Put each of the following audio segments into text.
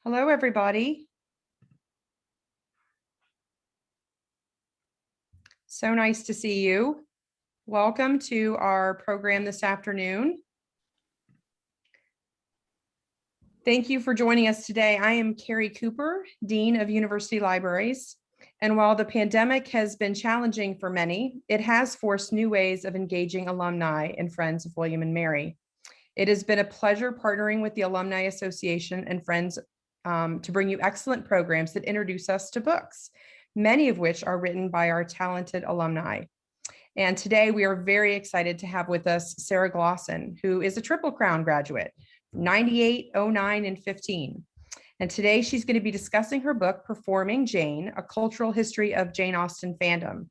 Hello, everybody. So nice to see you. Welcome to our program this afternoon. Thank you for joining us today. I am Carrie Cooper, Dean of University Libraries. And while the pandemic has been challenging for many, it has forced new ways of engaging alumni and friends of William and Mary. It has been a pleasure partnering with the Alumni Association and friends to bring you excellent programs that introduce us to books, many of which are written by our talented alumni. And today we are very excited to have with us Sarah Glosson, who is a Triple Crown graduate, 98, 09, and 15. And today she's going to be discussing her book, Performing Jane, A Cultural History of Jane Austen Fandom.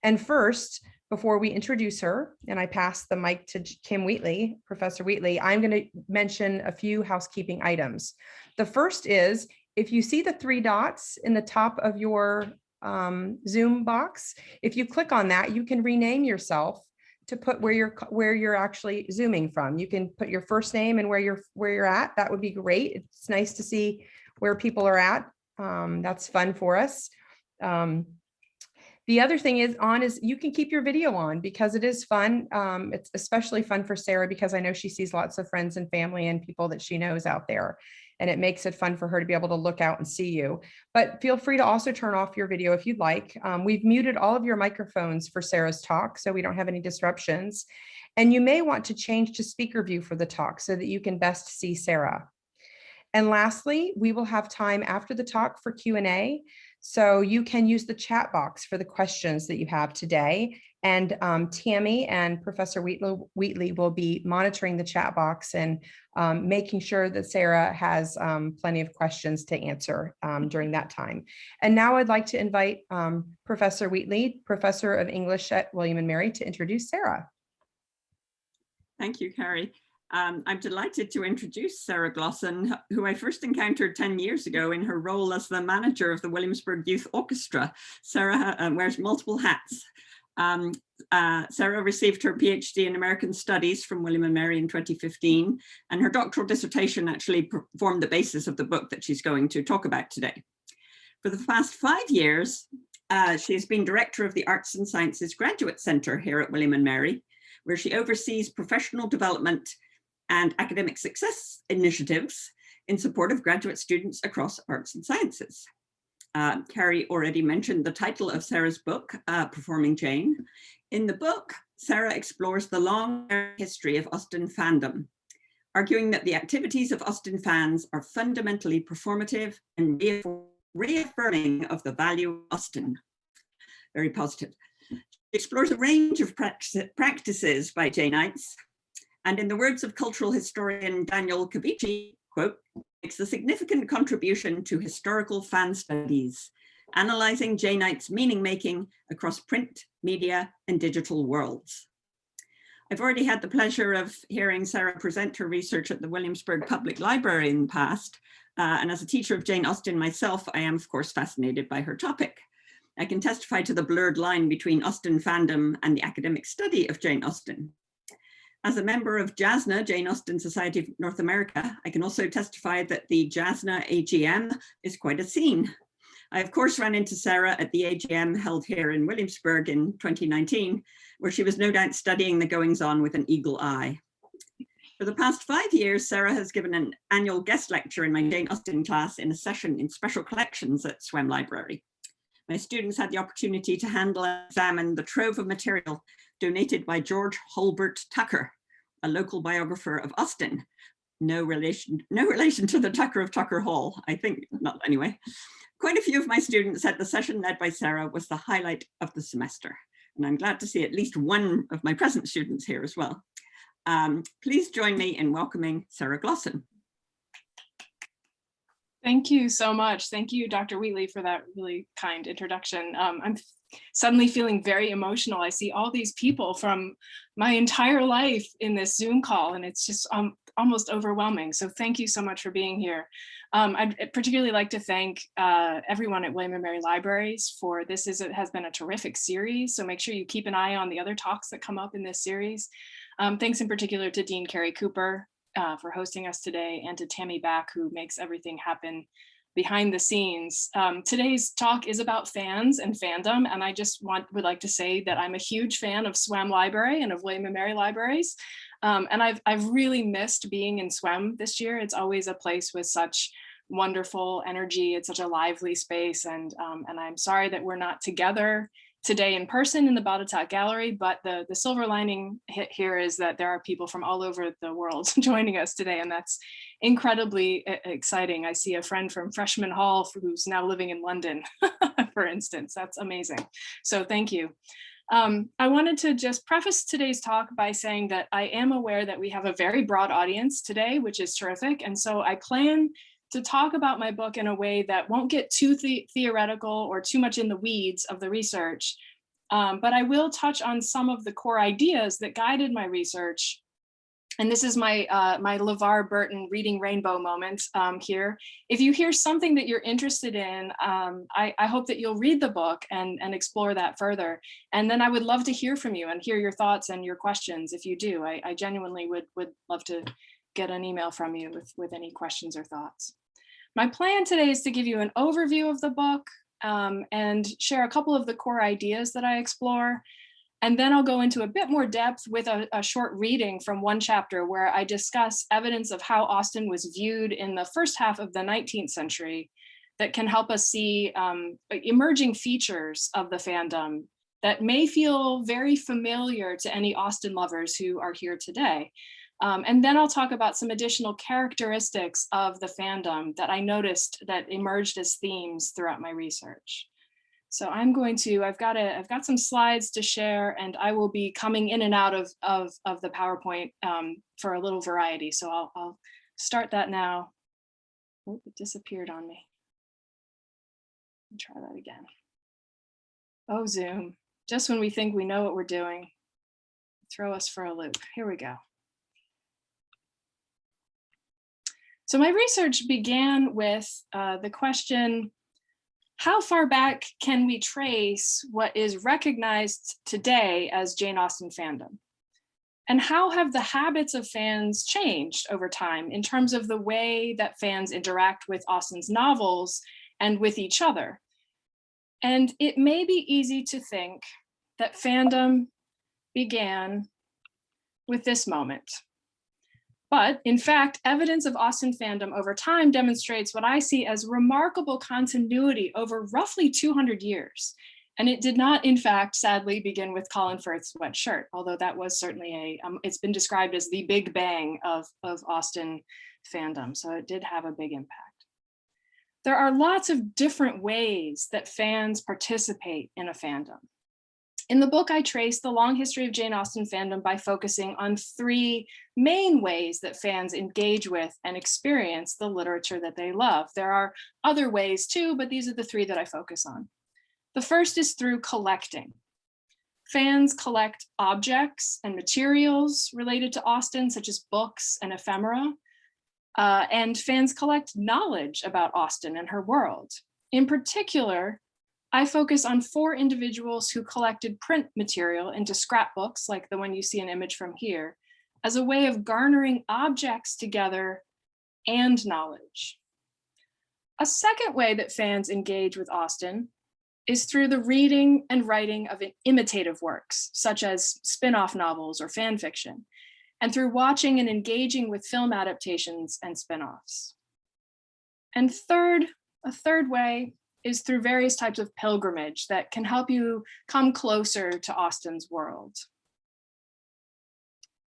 And first, before we introduce her, and I pass the mic to Kim Wheatley, Professor Wheatley, I'm going to mention a few housekeeping items. The first is, if you see the three dots in the top of your Zoom box, if you click on that, you can rename yourself to put where you're actually Zooming from. You can put your first name and where you're at. That would be great. It's nice to see where people are at. That's fun for us. The other thing is you can keep your video on because it is fun. It's especially fun for Sarah because I know she sees lots of friends and family and people that she knows out there. And it makes it fun for her to be able to look out and see you. But feel free to also turn off your video if you'd like. We've muted all of your microphones for Sarah's talk, so we don't have any disruptions. And you may want to change to speaker view for the talk so that you can best see Sarah. And lastly, we will have time after the talk for Q&A. So you can use the chat box for the questions that you have today. And Tammy and Professor Wheatley will be monitoring the chat box and making sure that Sarah has plenty of questions to answer during that time. And now I'd like to invite Professor Wheatley, Professor of English at William and Mary, to introduce Sarah. Thank you, Carrie. I'm delighted to introduce Sarah Glosson, who I first encountered 10 years ago in her role as the manager of the Williamsburg Youth Orchestra. Sarah wears multiple hats. Sarah received her Ph.D. in American Studies from William and Mary in 2015, and her doctoral dissertation actually formed the basis of the book that she's going to talk about today. For the past 5 years, she has been director of the Arts and Sciences Graduate Center here at William and Mary, where she oversees professional development and academic success initiatives in support of graduate students across arts and sciences. Carrie already mentioned the title of Sarah's book, Performing Jane. In the book, Sarah explores the long history of Austen fandom, arguing that the activities of Austen fans are fundamentally performative and reaffirming of the value of Austen. Very positive. She explores a range of practices by Janeites, and in the words of cultural historian Daniel Cavici, quote, makes a significant contribution to historical fan studies, analyzing Janeites' meaning-making across print, media, and digital worlds. I've already had the pleasure of hearing Sarah present her research at the Williamsburg Public Library in the past, and as a teacher of Jane Austen myself, I am of course fascinated by her topic. I can testify to the blurred line between Austen fandom and the academic study of Jane Austen. As a member of JASNA, Jane Austen Society of North America, I can also testify that the JASNA AGM is quite a scene. I, of course, ran into Sarah at the AGM held here in Williamsburg in 2019, where she was no doubt studying the goings-on with an eagle eye. For the past 5 years, Sarah has given an annual guest lecture in my Jane Austen class in a session in special collections at Swem Library. My students had the opportunity to handle and examine the trove of material donated by George Holbert Tucker, a local biographer of Austen. No relation to the Tucker of Tucker Hall, I think, not anyway. Quite a few of my students said the session led by Sarah was the highlight of the semester. And I'm glad to see at least one of my present students here as well. Please join me in welcoming Sarah Glosson. Thank you so much. Thank you, Dr. Wheatley, for that really kind introduction. I'm suddenly feeling very emotional. I see all these people from my entire life in this Zoom call, and it's just almost overwhelming. So thank you so much for being here. I'd particularly like to thank everyone at William and Mary Libraries for this. Has been a terrific series, so make sure you keep an eye on the other talks that come up in this series. Thanks in particular to Dean Carrie Cooper for hosting us today, and to Tammy Back, who makes everything happen behind the scenes. Today's talk is about fans and fandom, and I just would like to say that I'm a huge fan of SWAM Library and of William & Mary Libraries. And I've really missed being in SWAM this year. It's always a place with such wonderful energy. It's such a lively space, and I'm sorry that we're not together today in person in the Bonnets Gallery, but the silver lining here is that there are people from all over the world joining us today, and that's incredibly exciting. I see a friend from Freshman Hall who's now living in London, for instance. That's amazing. So thank you. I wanted to just preface today's talk by saying that I am aware that we have a very broad audience today, which is terrific. And so I plan to talk about my book in a way that won't get too theoretical or too much in the weeds of the research, but I will touch on some of the core ideas that guided my research. And this is my my LeVar Burton reading rainbow moment here. If you hear something that you're interested in, I hope that you'll read the book and explore that further. And then I would love to hear from you and hear your thoughts and your questions if you do. I genuinely would love to get an email from you with any questions or thoughts. My plan today is to give you an overview of the book and share a couple of the core ideas that I explore. And then I'll go into a bit more depth with a short reading from one chapter where I discuss evidence of how Austen was viewed in the first half of the 19th century that can help us see emerging features of the fandom that may feel very familiar to any Austen lovers who are here today. And then I'll talk about some additional characteristics of the fandom that I noticed that emerged as themes throughout my research. So I've got some slides to share, and I will be coming in and out of the PowerPoint for a little variety. So I'll start that now. Oh, it disappeared on me. Try that again. Oh, Zoom. Just when we think we know what we're doing, throw us for a loop. Here we go. So my research began with the question, how far back can we trace what is recognized today as Jane Austen fandom? And how have the habits of fans changed over time in terms of the way that fans interact with Austen's novels and with each other? And it may be easy to think that fandom began with this moment. But in fact, evidence of Austen fandom over time demonstrates what I see as remarkable continuity over roughly 200 years. And it did not, in fact, sadly, begin with Colin Firth's Wet Shirt, although that was certainly it's been described as the big bang of Austen fandom. So it did have a big impact. There are lots of different ways that fans participate in a fandom. In the book, I trace the long history of Jane Austen fandom by focusing on three main ways that fans engage with and experience the literature that they love. There are other ways too, but these are the three that I focus on. The first is through collecting. Fans collect objects and materials related to Austen, such as books and ephemera, and fans collect knowledge about Austen and her world. In particular, I focus on 4 individuals who collected print material into scrapbooks, like the one you see an image from here, as a way of garnering objects together and knowledge. A second way that fans engage with Austen is through the reading and writing of imitative works, such as spin-off novels or fan fiction, and through watching and engaging with film adaptations and spin-offs. And a third way is through various types of pilgrimage that can help you come closer to Austen's world.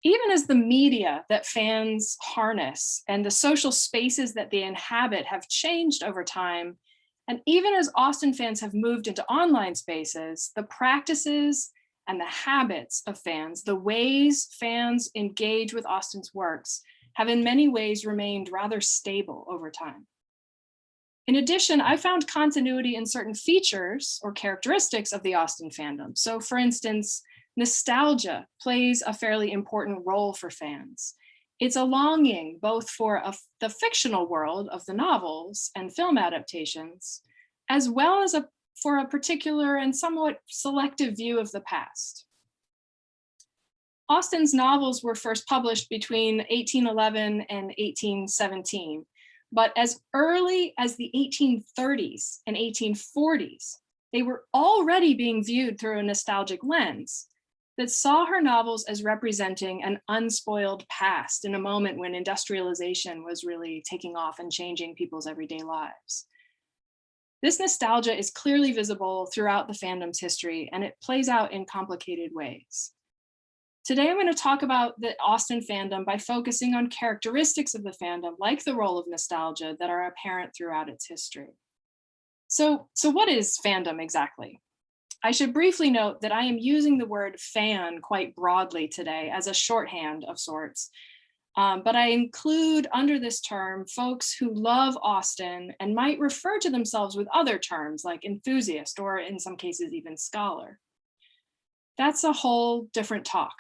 Even as the media that fans harness and the social spaces that they inhabit have changed over time, and even as Austen fans have moved into online spaces, the practices and the habits of fans, the ways fans engage with Austen's works, have in many ways remained rather stable over time. In addition, I found continuity in certain features or characteristics of the Austen fandom. So for instance, nostalgia plays a fairly important role for fans. It's a longing both for the fictional world of the novels and film adaptations, as well as for a particular and somewhat selective view of the past. Austen's novels were first published between 1811 and 1817, but as early as the 1830s and 1840s, they were already being viewed through a nostalgic lens that saw her novels as representing an unspoiled past in a moment when industrialization was really taking off and changing people's everyday lives. This nostalgia is clearly visible throughout the fandom's history, and it plays out in complicated ways. Today, I'm going to talk about the Austen fandom by focusing on characteristics of the fandom, like the role of nostalgia, that are apparent throughout its history. So what is fandom exactly? I should briefly note that I am using the word fan quite broadly today as a shorthand of sorts, but I include under this term folks who love Austen and might refer to themselves with other terms like enthusiast, or in some cases even scholar. That's a whole different talk.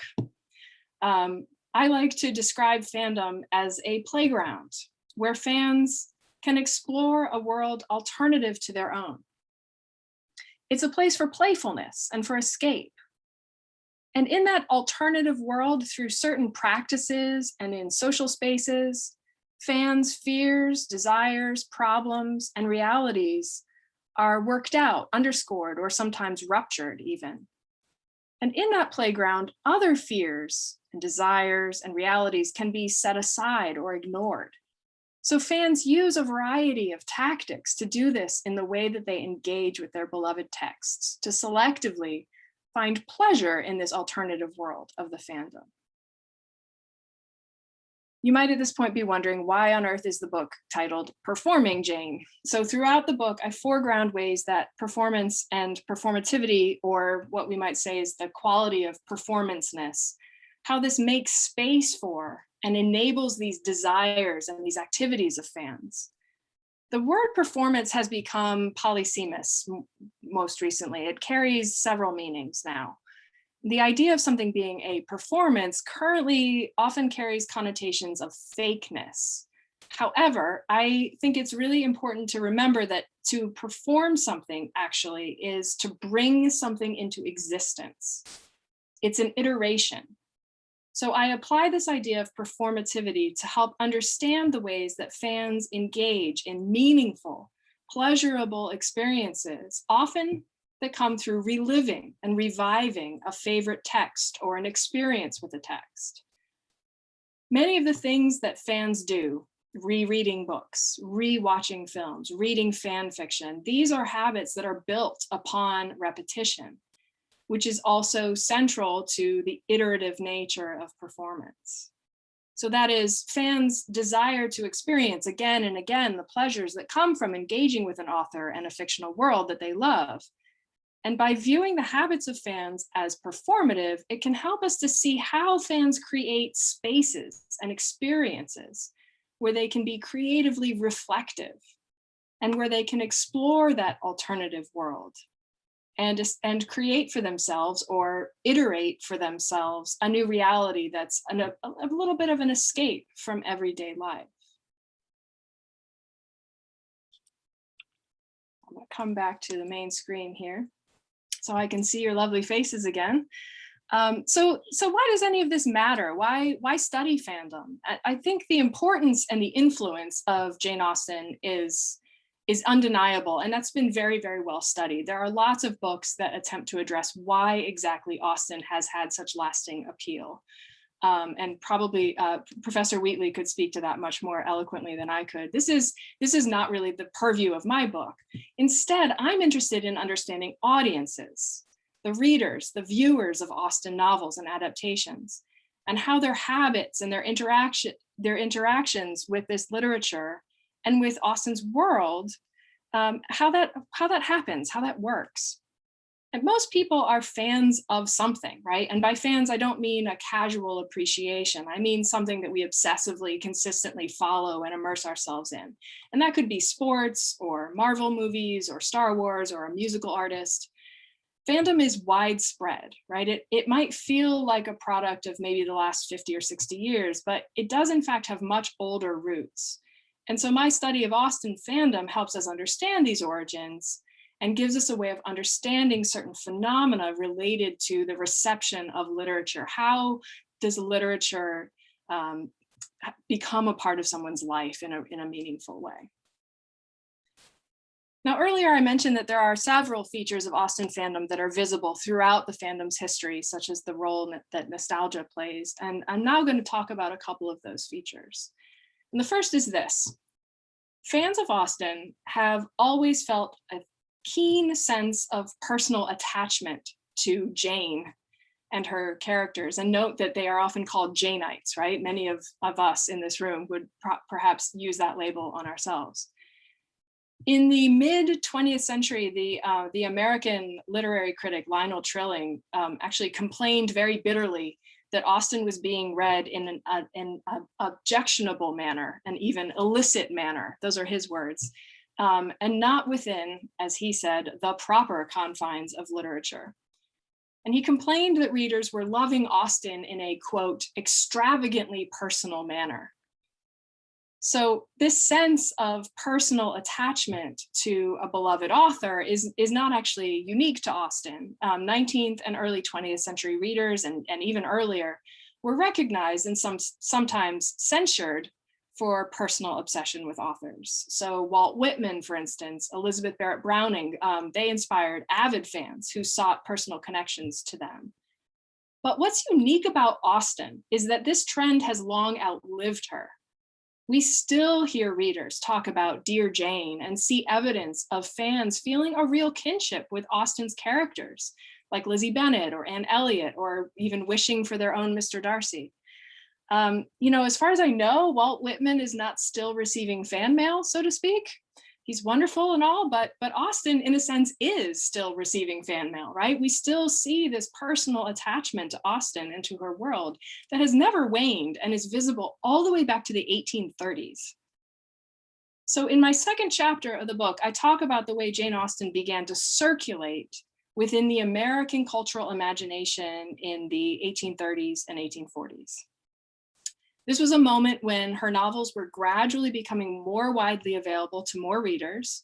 I like to describe fandom as a playground where fans can explore a world alternative to their own. It's a place for playfulness and for escape. And in that alternative world, through certain practices and in social spaces, fans' fears, desires, problems, and realities are worked out, underscored, or sometimes ruptured even. And in that playground, other fears and desires and realities can be set aside or ignored. So fans use a variety of tactics to do this in the way that they engage with their beloved texts, to selectively find pleasure in this alternative world of the fandom. You might at this point be wondering, why on earth is the book titled Performing Jane? So throughout the book, I foreground ways that performance and performativity, or what we might say is the quality of performance-ness, how this makes space for and enables these desires and these activities of fans. The word performance has become polysemous most recently. It carries several meanings now. The idea of something being a performance currently often carries connotations of fakeness. However, I think it's really important to remember that to perform something actually is to bring something into existence. It's an iteration. So I apply this idea of performativity to help understand the ways that fans engage in meaningful, pleasurable experiences, often that come through reliving and reviving a favorite text or an experience with a text. Many of the things that fans do, rereading books, rewatching films, reading fan fiction, these are habits that are built upon repetition, which is also central to the iterative nature of performance. So that is, fans desire to experience again and again the pleasures that come from engaging with an author and a fictional world that they love. And by viewing the habits of fans as performative, it can help us to see how fans create spaces and experiences where they can be creatively reflective and where they can explore that alternative world and create for themselves or iterate for themselves a new reality that's a little bit of an escape from everyday life. I'm going to come back to the main screen here so I can see your lovely faces again. So why does any of this matter? Why study fandom? I think the importance and the influence of Jane Austen is undeniable, and that's been very, very well studied. There are lots of books that attempt to address why exactly Austen has had such lasting appeal. And probably Professor Wheatley could speak to that much more eloquently than I could. This is not really the purview of my book. Instead, I'm interested in understanding audiences, the readers, the viewers of Austen novels and adaptations, and how their habits and their interactions with this literature and with Austen's world, how that happens, how that works. And most people are fans of something, right? And by fans, I don't mean a casual appreciation. I mean something that we obsessively, consistently follow and immerse ourselves in. And that could be sports or Marvel movies or Star Wars or a musical artist. Fandom is widespread, right? It might feel like a product of maybe the last 50 or 60 years, but it does in fact have much older roots. And so my study of Austen fandom helps us understand these origins and gives us a way of understanding certain phenomena related to the reception of literature. How does literature become a part of someone's life in a meaningful way? Now, earlier I mentioned that there are several features of Austen fandom that are visible throughout the fandom's history, such as the role that nostalgia plays. And I'm now going to talk about a couple of those features. And the first is this. Fans of Austen have always felt a keen sense of personal attachment to Jane and her characters. And note that they are often called Janeites, right? Many of us in this room would perhaps use that label on ourselves. In the mid-20th century, the American literary critic Lionel Trilling actually complained very bitterly that Austen was being read in an objectionable manner, and even illicit manner. Those are his words, and not within, as he said, the proper confines of literature. And he complained that readers were loving Austen in a, quote, extravagantly personal manner. So this sense of personal attachment to a beloved author is not actually unique to Austen. 19th and early 20th century readers, and even earlier, were recognized and sometimes censured for personal obsession with authors. So Walt Whitman, for instance, Elizabeth Barrett Browning, they inspired avid fans who sought personal connections to them. But what's unique about Austen is that this trend has long outlived her. We still hear readers talk about Dear Jane and see evidence of fans feeling a real kinship with Austen's characters, like Lizzie Bennet or Anne Elliot, or even wishing for their own Mr. Darcy. As far as I know, Walt Whitman is not still receiving fan mail, so to speak. He's wonderful and all, but Austen, in a sense, is still receiving fan mail, right? We still see this personal attachment to Austen and to her world that has never waned and is visible all the way back to the 1830s. So in my second chapter of the book, I talk about the way Jane Austen began to circulate within the American cultural imagination in the 1830s and 1840s. This was a moment when her novels were gradually becoming more widely available to more readers.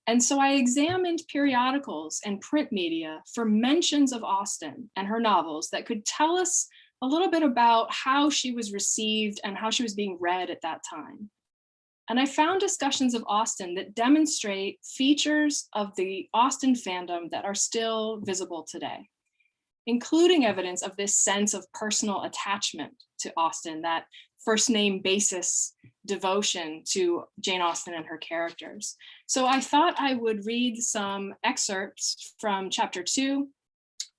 And so I examined periodicals and print media for mentions of Austen and her novels that could tell us a little bit about how she was received and how she was being read at that time. And I found discussions of Austen that demonstrate features of the Austen fandom that are still visible today, including evidence of this sense of personal attachment to Austen, that first name basis devotion to Jane Austen and her characters. So I thought I would read some excerpts from chapter 2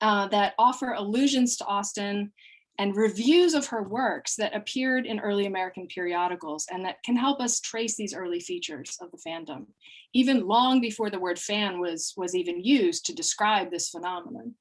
that offer allusions to Austen and reviews of her works that appeared in early American periodicals and that can help us trace these early features of the fandom, even long before the word fan was even used to describe this phenomenon.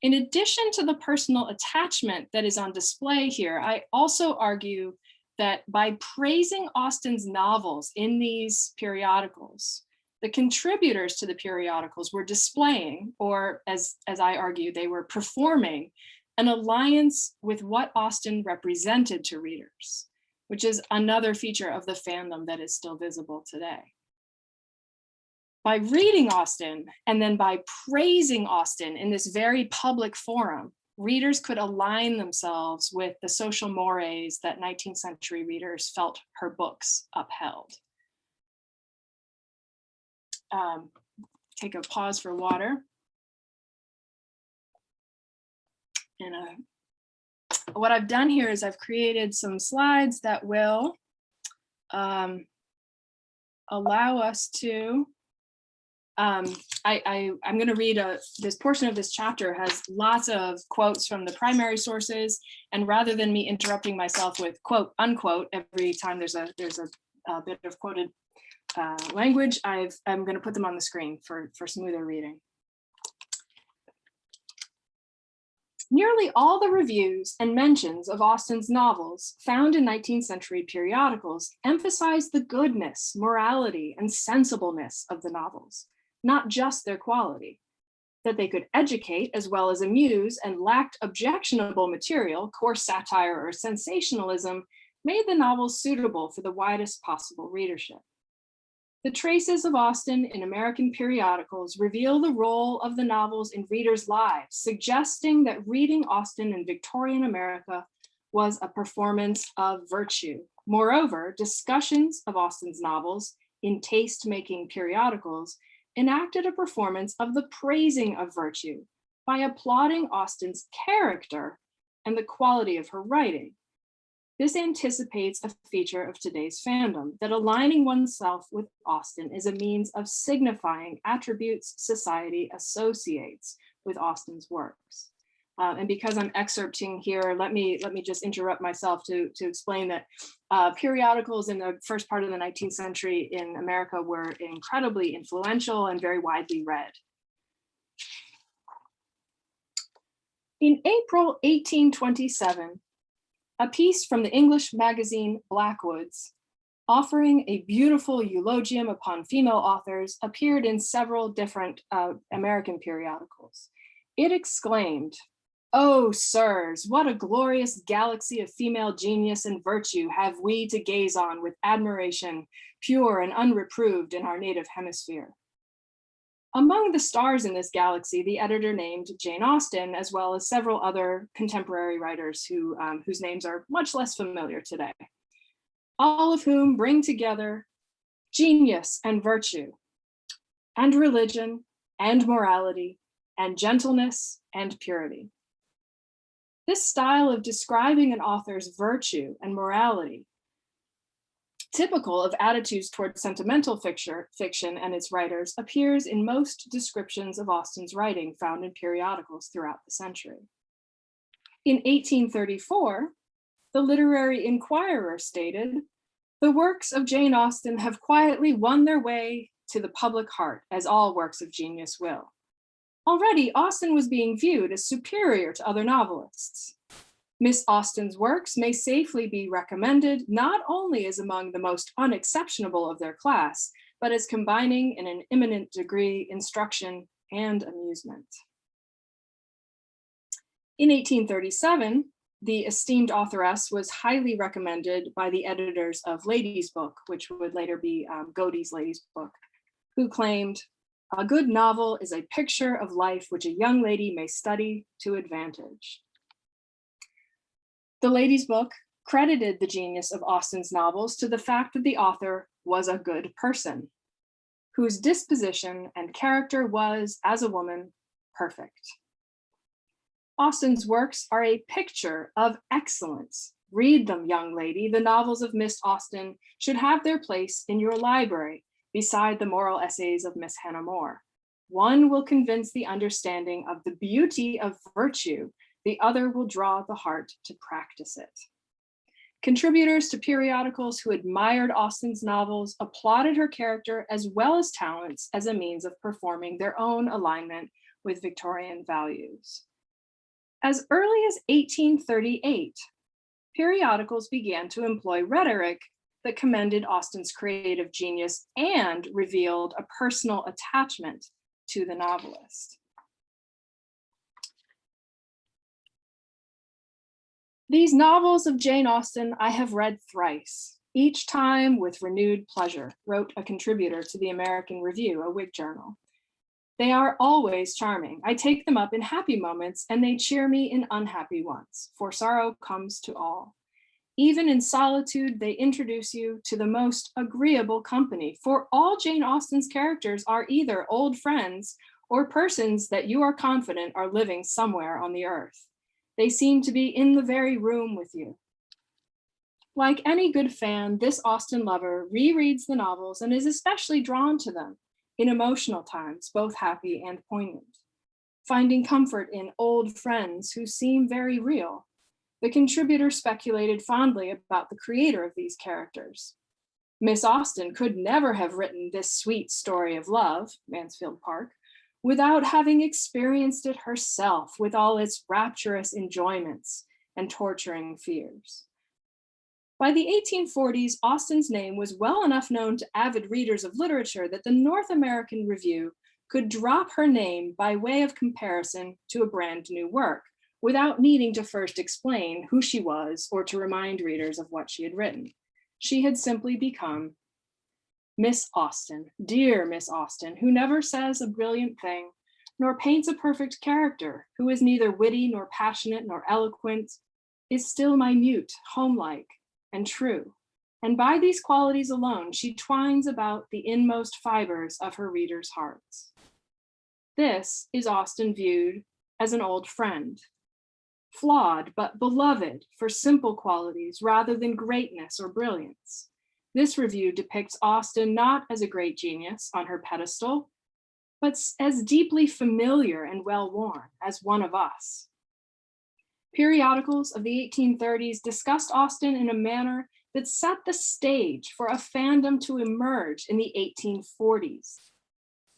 In addition to the personal attachment that is on display here, I also argue that by praising Austen's novels in these periodicals, the contributors to the periodicals were displaying, or as I argue, they were performing an alliance with what Austen represented to readers, which is another feature of the fandom that is still visible today. By reading Austen and then by praising Austen in this very public forum, readers could align themselves with the social mores that 19th century readers felt her books upheld. Take a pause for water. And what I've done here is I've created some slides that will allow us to I'm going to read this portion of this chapter has lots of quotes from the primary sources, and rather than me interrupting myself with quote unquote every time there's a bit of quoted language, I'm going to put them on the screen for smoother reading. Nearly all the reviews and mentions of Austen's novels found in 19th century periodicals emphasize the goodness, morality, and sensibleness of the novels, not just their quality. That they could educate as well as amuse and lacked objectionable material, coarse satire or sensationalism, made the novels suitable for the widest possible readership. The traces of Austen in American periodicals reveal the role of the novels in readers' lives, suggesting that reading Austen in Victorian America was a performance of virtue. Moreover, discussions of Austen's novels in taste-making periodicals enacted a performance of the praising of virtue by applauding Austen's character and the quality of her writing. This anticipates a feature of today's fandom, that aligning oneself with Austen is a means of signifying attributes society associates with Austen's works. And because I'm excerpting here, let me just interrupt myself to explain that periodicals in the first part of the 19th century in America were incredibly influential and very widely read. In April 1827, a piece from the English magazine Blackwoods, offering a beautiful eulogium upon female authors, appeared in several different American periodicals. It exclaimed, "Oh, sirs, what a glorious galaxy of female genius and virtue have we to gaze on with admiration, pure and unreproved in our native hemisphere." Among the stars in this galaxy, the editor named Jane Austen, as well as several other contemporary writers whose names are much less familiar today, all of whom bring together genius and virtue, and religion, and morality, and gentleness, and purity. This style of describing an author's virtue and morality, typical of attitudes toward sentimental fiction and its writers, appears in most descriptions of Austen's writing found in periodicals throughout the century. In 1834, the Literary Inquirer stated, "The works of Jane Austen have quietly won their way to the public heart, as all works of genius will." Already, Austen was being viewed as superior to other novelists. Miss Austen's works may safely be recommended not only as among the most unexceptionable of their class, but as combining in an eminent degree instruction and amusement. In 1837, the esteemed authoress was highly recommended by the editors of Lady's Book, which would later be Godey's Lady's Book, who claimed, "A good novel is a picture of life which a young lady may study to advantage." The Lady's Book credited the genius of Austen's novels to the fact that the author was a good person, whose disposition and character was, as a woman, perfect. Austen's works are a picture of excellence. Read them, young lady. The novels of Miss Austen should have their place in your library beside the moral essays of Miss Hannah More. One will convince the understanding of the beauty of virtue, the other will draw the heart to practice it. Contributors to periodicals who admired Austen's novels applauded her character as well as talents as a means of performing their own alignment with Victorian values. As early as 1838, periodicals began to employ rhetoric that commended Austen's creative genius and revealed a personal attachment to the novelist. These novels of Jane Austen I have read thrice, each time with renewed pleasure, wrote a contributor to the American Review, a Whig journal. They are always charming. I take them up in happy moments and they cheer me in unhappy ones, for sorrow comes to all. Even in solitude, they introduce you to the most agreeable company, for all Jane Austen's characters are either old friends or persons that you are confident are living somewhere on the earth. They seem to be in the very room with you. Like any good fan, this Austen lover rereads the novels and is especially drawn to them in emotional times, both happy and poignant, finding comfort in old friends who seem very real. The contributor speculated fondly about the creator of these characters. Miss Austen could never have written this sweet story of love, Mansfield Park, without having experienced it herself with all its rapturous enjoyments and torturing fears. By the 1840s, Austen's name was well enough known to avid readers of literature that the North American Review could drop her name by way of comparison to a brand new work, without needing to first explain who she was or to remind readers of what she had written. She had simply become Miss Austen, dear Miss Austen, who never says a brilliant thing, nor paints a perfect character, who is neither witty nor passionate nor eloquent, is still minute, homelike, and true. And by these qualities alone, she twines about the inmost fibers of her readers' hearts. This is Austen viewed as an old friend, flawed but beloved for simple qualities rather than greatness or brilliance. This review depicts Austen not as a great genius on her pedestal, but as deeply familiar and well-worn as one of us. Periodicals of the 1830s discussed Austen in a manner that set the stage for a fandom to emerge in the 1840s.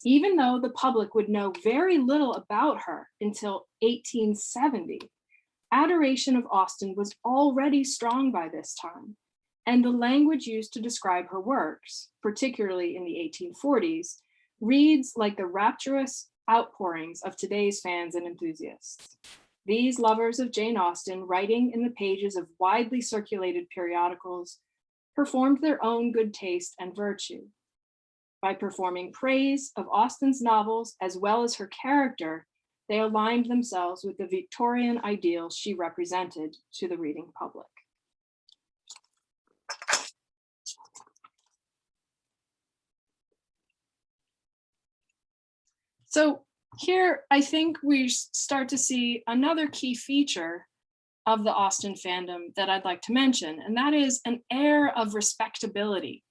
Even though the public would know very little about her until 1870, adoration of Austen was already strong by this time, and the language used to describe her works, particularly in the 1840s, reads like the rapturous outpourings of today's fans and enthusiasts. These lovers of Jane Austen, writing in the pages of widely circulated periodicals, performed their own good taste and virtue. By performing praise of Austen's novels as well as her character, they aligned themselves with the Victorian ideals she represented to the reading public. So here, I think we start to see another key feature of the Austen fandom that I'd like to mention, and that is an air of respectability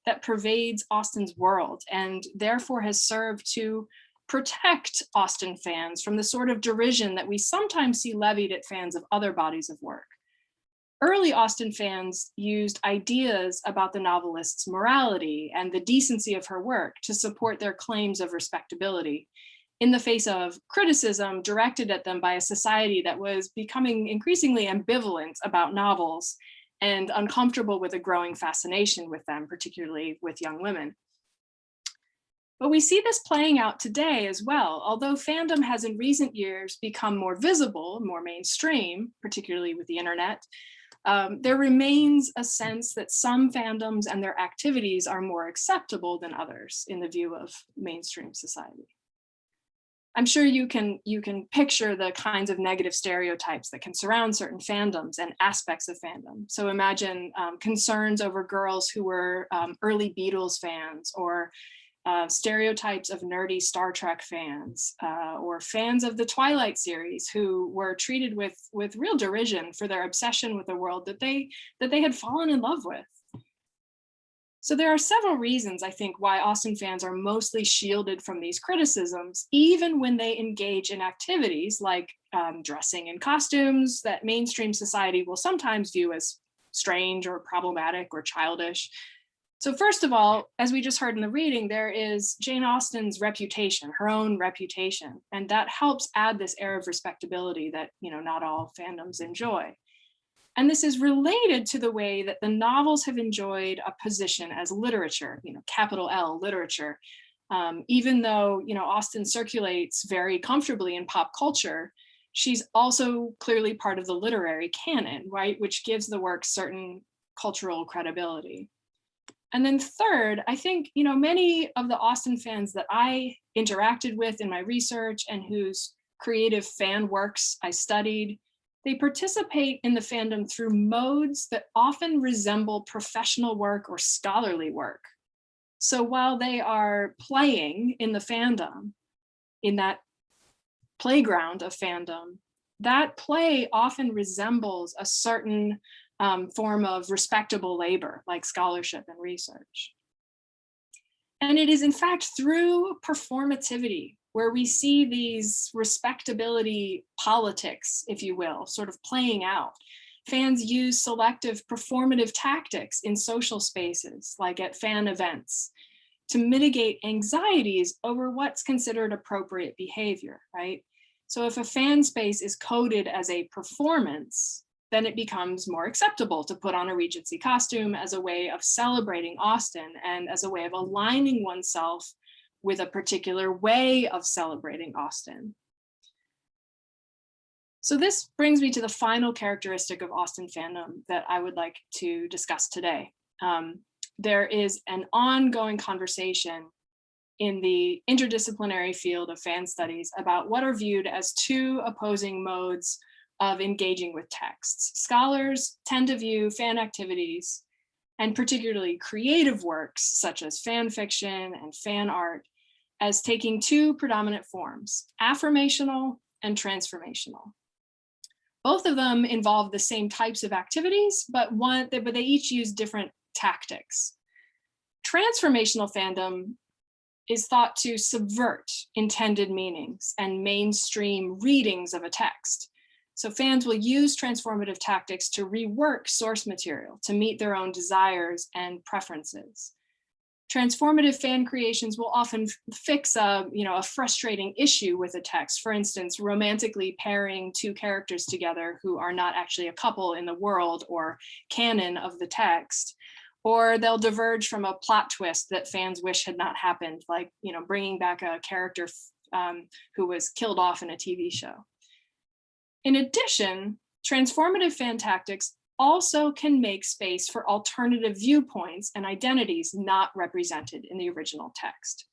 that pervades Austen's world and therefore has served to protect Austen fans from the sort of derision that we sometimes see levied at fans of other bodies of work. Early Austen fans used ideas about the novelist's morality and the decency of her work to support their claims of respectability in the face of criticism directed at them by a society that was becoming increasingly ambivalent about novels and uncomfortable with a growing fascination with them, particularly with young women. But we see this playing out today as well. Although fandom has in recent years become more visible, more mainstream, particularly with the internet, there remains a sense that some fandoms and their activities are more acceptable than others in the view of mainstream society. I'm sure you can picture the kinds of negative stereotypes that can surround certain fandoms and aspects of fandom. So imagine concerns over girls who were early Beatles fans, or stereotypes of nerdy Star Trek fans, or fans of the Twilight series who were treated with real derision for their obsession with a world that they had fallen in love with. So there are several reasons, I think, why Austen fans are mostly shielded from these criticisms, even when they engage in activities like dressing in costumes that mainstream society will sometimes view as strange or problematic or childish. So first of all, as we just heard in the reading, there is Jane Austen's reputation, her own reputation, and that helps add this air of respectability that, not all fandoms enjoy. And this is related to the way that the novels have enjoyed a position as literature, capital L, literature. Even though, Austen circulates very comfortably in pop culture, she's also clearly part of the literary canon, right? Which gives the work certain cultural credibility. And then third, I think, many of the Austen fans that I interacted with in my research and whose creative fan works I studied, they participate in the fandom through modes that often resemble professional work or scholarly work. So while they are playing in the fandom, in that playground of fandom, that play often resembles a certain form of respectable labor, like scholarship and research. And it is in fact through performativity where we see these respectability politics, if you will, sort of playing out. Fans use selective performative tactics in social spaces, like at fan events, to mitigate anxieties over what's considered appropriate behavior, right? So if a fan space is coded as a performance, then it becomes more acceptable to put on a Regency costume as a way of celebrating Austen and as a way of aligning oneself with a particular way of celebrating Austen. So this brings me to the final characteristic of Austen fandom that I would like to discuss today. there is an ongoing conversation in the interdisciplinary field of fan studies about what are viewed as two opposing modes of engaging with texts. Scholars tend to view fan activities, and particularly creative works such as fan fiction and fan art, as taking two predominant forms, affirmational and transformational. Both of them involve the same types of activities, but they each use different tactics. Transformational fandom is thought to subvert intended meanings and mainstream readings of a text. So fans will use transformative tactics to rework source material to meet their own desires and preferences. Transformative fan creations will often fix a frustrating issue with a text. For instance, romantically pairing two characters together who are not actually a couple in the world or canon of the text. Or they'll diverge from a plot twist that fans wish had not happened, like bringing back a character who was killed off in a TV show. In addition, transformative fan tactics also can make space for alternative viewpoints and identities not represented in the original text.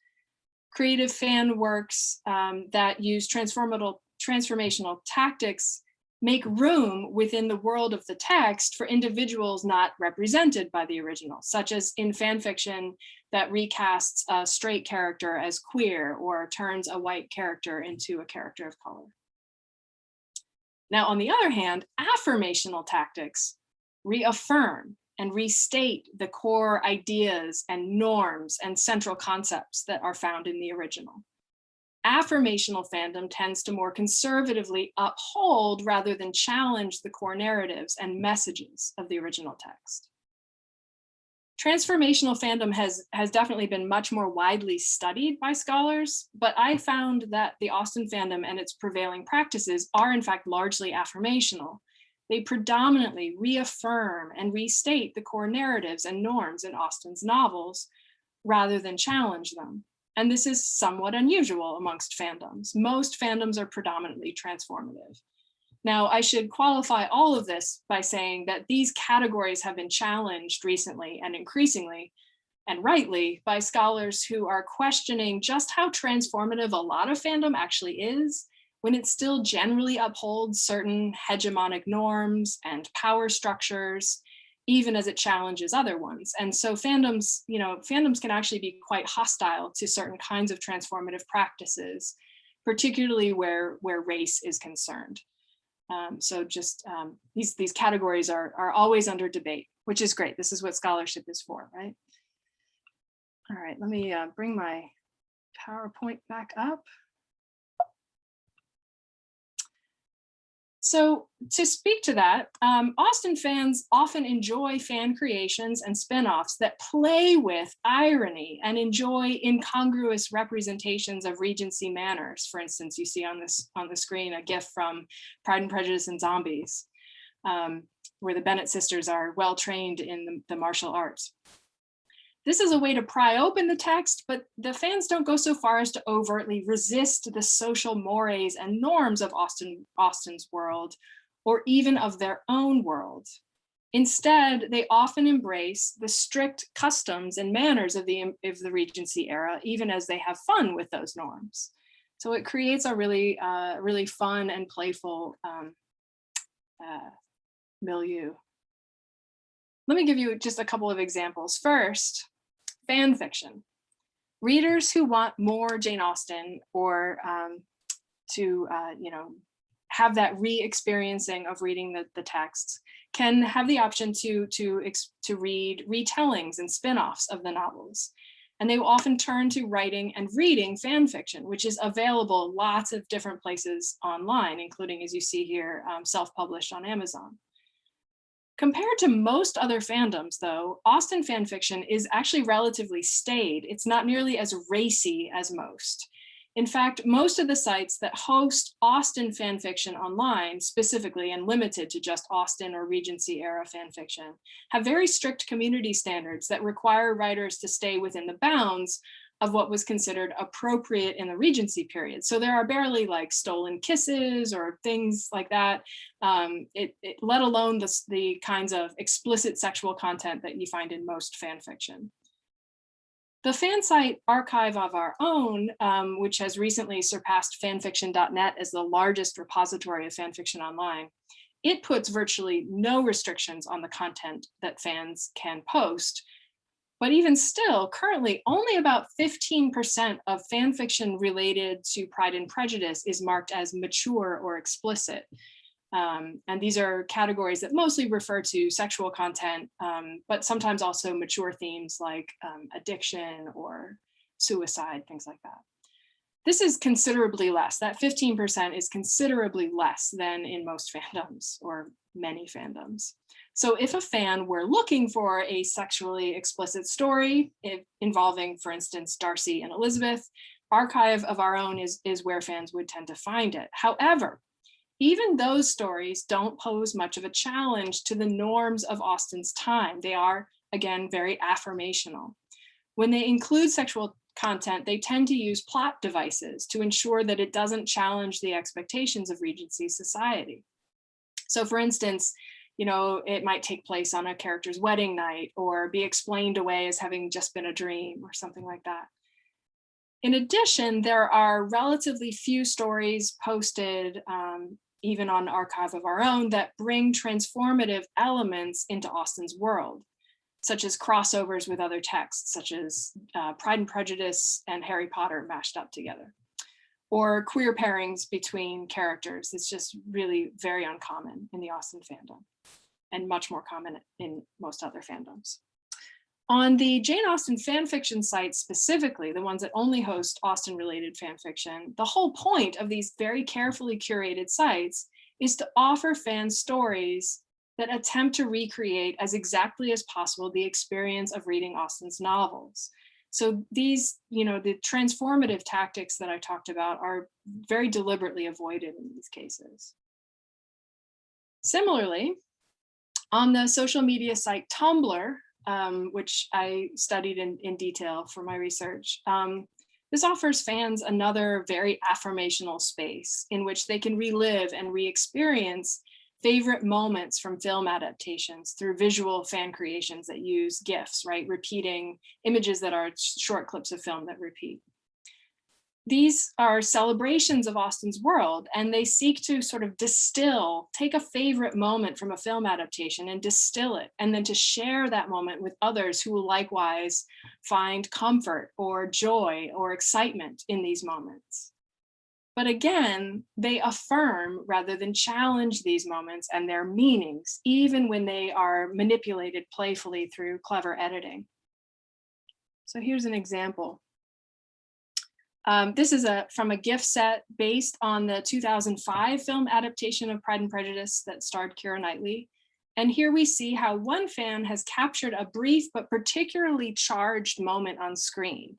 Creative fan works that use transformational tactics make room within the world of the text for individuals not represented by the original, such as in fan fiction that recasts a straight character as queer or turns a white character into a character of color. Now, on the other hand, affirmational tactics reaffirm and restate the core ideas and norms and central concepts that are found in the original. Affirmational fandom tends to more conservatively uphold rather than challenge the core narratives and messages of the original text. Transformational fandom has definitely been much more widely studied by scholars, but I found that the Austen fandom and its prevailing practices are in fact largely affirmational. They predominantly reaffirm and restate the core narratives and norms in Austen's novels rather than challenge them. And this is somewhat unusual amongst fandoms. Most fandoms are predominantly transformative. Now, I should qualify all of this by saying that these categories have been challenged recently and increasingly, and rightly, by scholars who are questioning just how transformative a lot of fandom actually is, when it still generally upholds certain hegemonic norms and power structures, even as it challenges other ones. And so fandoms can actually be quite hostile to certain kinds of transformative practices, particularly where race is concerned. These categories are always under debate, which is great. This is what scholarship is for, right? All right, let me bring my PowerPoint back up. So to speak to that, Austen fans often enjoy fan creations and spin-offs that play with irony and enjoy incongruous representations of Regency manners. For instance, you see on the screen a GIF from Pride and Prejudice and Zombies, where the Bennet sisters are well trained in the martial arts. This is a way to pry open the text, but the fans don't go so far as to overtly resist the social mores and norms of Austen's world, or even of their own world. Instead, they often embrace the strict customs and manners of the Regency era, even as they have fun with those norms. So it creates a really fun and playful milieu. Let me give you just a couple of examples. First, fan fiction. Readers who want more Jane Austen or to have that re-experiencing of reading the texts can have the option to read retellings and spin-offs of the novels. And they will often turn to writing and reading fan fiction, which is available lots of different places online, including, as you see here, self-published on Amazon. Compared to most other fandoms, though, Austen fan fiction is actually relatively staid. It's not nearly as racy as most. In fact, most of the sites that host Austen fan fiction online, specifically and limited to just Austen or Regency era fan fiction, have very strict community standards that require writers to stay within the bounds of what was considered appropriate in the Regency period. So there are barely like stolen kisses or things like that, let alone the kinds of explicit sexual content that you find in most fan fiction. The fan site Archive of Our Own, which has recently surpassed fanfiction.net as the largest repository of fanfiction online, it puts virtually no restrictions on the content that fans can post. But even still, currently, only about 15% of fan fiction related to Pride and Prejudice is marked as mature or explicit. And these are categories that mostly refer to sexual content, but sometimes also mature themes like addiction or suicide, things like that. This is considerably less. That 15% is considerably less than in most fandoms or many fandoms. So if a fan were looking for a sexually explicit story involving, for instance, Darcy and Elizabeth, Archive of Our Own is where fans would tend to find it. However, even those stories don't pose much of a challenge to the norms of Austen's time. They are, again, very affirmational. When they include sexual content, they tend to use plot devices to ensure that it doesn't challenge the expectations of Regency society. So for instance, it might take place on a character's wedding night or be explained away as having just been a dream or something like that. In addition, there are relatively few stories posted even on Archive of Our Own that bring transformative elements into Austen's world, such as crossovers with other texts, such as Pride and Prejudice and Harry Potter mashed up together, or queer pairings between characters. It's just really very uncommon in the Austen fandom and much more common in most other fandoms. On the Jane Austen fanfiction sites specifically, the ones that only host Austen-related fanfiction, the whole point of these very carefully curated sites is to offer fans stories that attempt to recreate as exactly as possible the experience of reading Austen's novels. So these, the transformative tactics that I talked about are very deliberately avoided in these cases. Similarly, on the social media site Tumblr, which I studied in detail for my research, this offers fans another very affirmational space in which they can relive and re-experience favorite moments from film adaptations through visual fan creations that use GIFs, right? Repeating images that are short clips of film that repeat. These are celebrations of Austen's world, and they seek to sort of take a favorite moment from a film adaptation and distill it, and then to share that moment with others who will likewise find comfort or joy or excitement in these moments. But again, they affirm rather than challenge these moments and their meanings, even when they are manipulated playfully through clever editing. So here's an example. This is from a GIF set based on the 2005 film adaptation of Pride and Prejudice that starred Keira Knightley. And here we see how one fan has captured a brief but particularly charged moment on screen.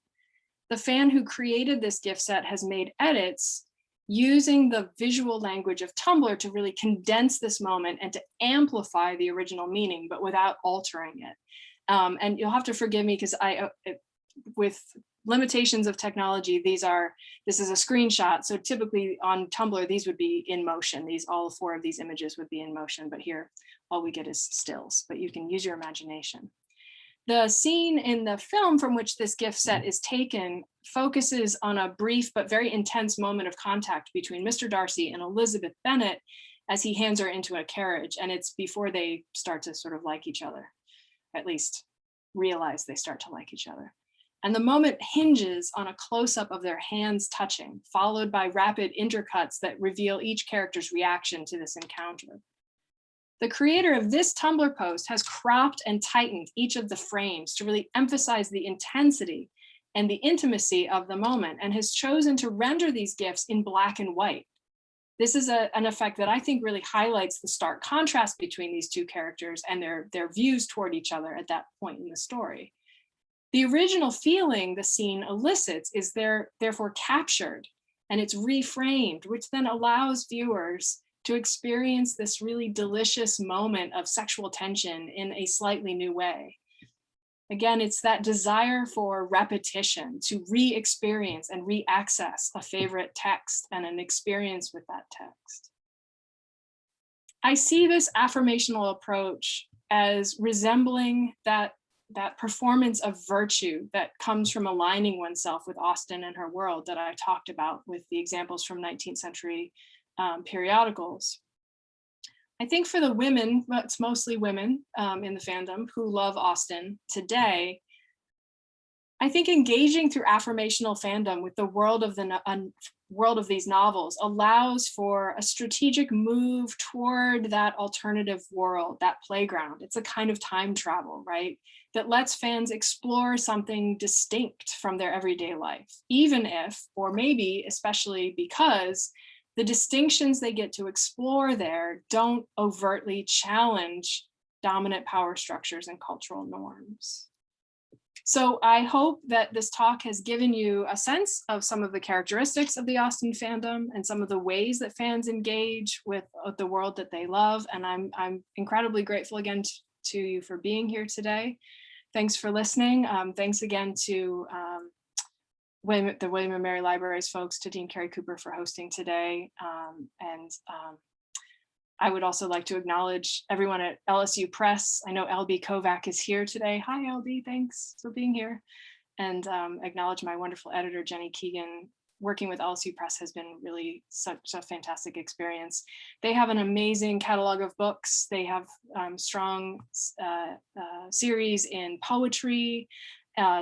The fan who created this GIF set has made edits using the visual language of Tumblr to really condense this moment and to amplify the original meaning, but without altering it. And you'll have to forgive me because with limitations of technology, this is a screenshot. So typically on Tumblr, these would be in motion. All 4 of these images would be in motion, but here all we get is stills, but you can use your imagination. The scene in the film from which this GIF set is taken focuses on a brief but very intense moment of contact between Mr. Darcy and Elizabeth Bennet as he hands her into a carriage. And it's before they start to sort of like each other, at least realize they start to like each other. And the moment hinges on a close-up of their hands touching, followed by rapid intercuts that reveal each character's reaction to this encounter. The creator of this Tumblr post has cropped and tightened each of the frames to really emphasize the intensity and the intimacy of the moment, and has chosen to render these GIFs in black and white. This is an effect that I think really highlights the stark contrast between these two characters and their views toward each other at that point in the story. The original feeling the scene elicits is therefore captured, and it's reframed, which then allows viewers to experience this really delicious moment of sexual tension in a slightly new way. Again, it's that desire for repetition, to re-experience and re-access a favorite text and an experience with that text. I see this affirmational approach as resembling that performance of virtue that comes from aligning oneself with Austen and her world that I talked about with the examples from 19th century periodicals. I think for the women, well, it's mostly women in the fandom who love Austen today, I think engaging through affirmational fandom with the world of these novels allows for a strategic move toward that alternative world, that playground. It's a kind of time travel, right? That lets fans explore something distinct from their everyday life, even if, or maybe especially because, the distinctions they get to explore there don't overtly challenge dominant power structures and cultural norms. So I hope that this talk has given you a sense of some of the characteristics of the Austen fandom and some of the ways that fans engage with the world that they love. And I'm incredibly grateful again to you for being here today. Thanks for listening. Thanks again to the William & Mary Libraries folks, to Dean Carey Cooper for hosting today. I would also like to acknowledge everyone at LSU Press. I know LB Kovac is here today. Hi, LB, thanks for being here. And acknowledge my wonderful editor, Jenny Keegan. Working with LSU Press has been really such a fantastic experience. They have an amazing catalog of books. They have strong series in poetry,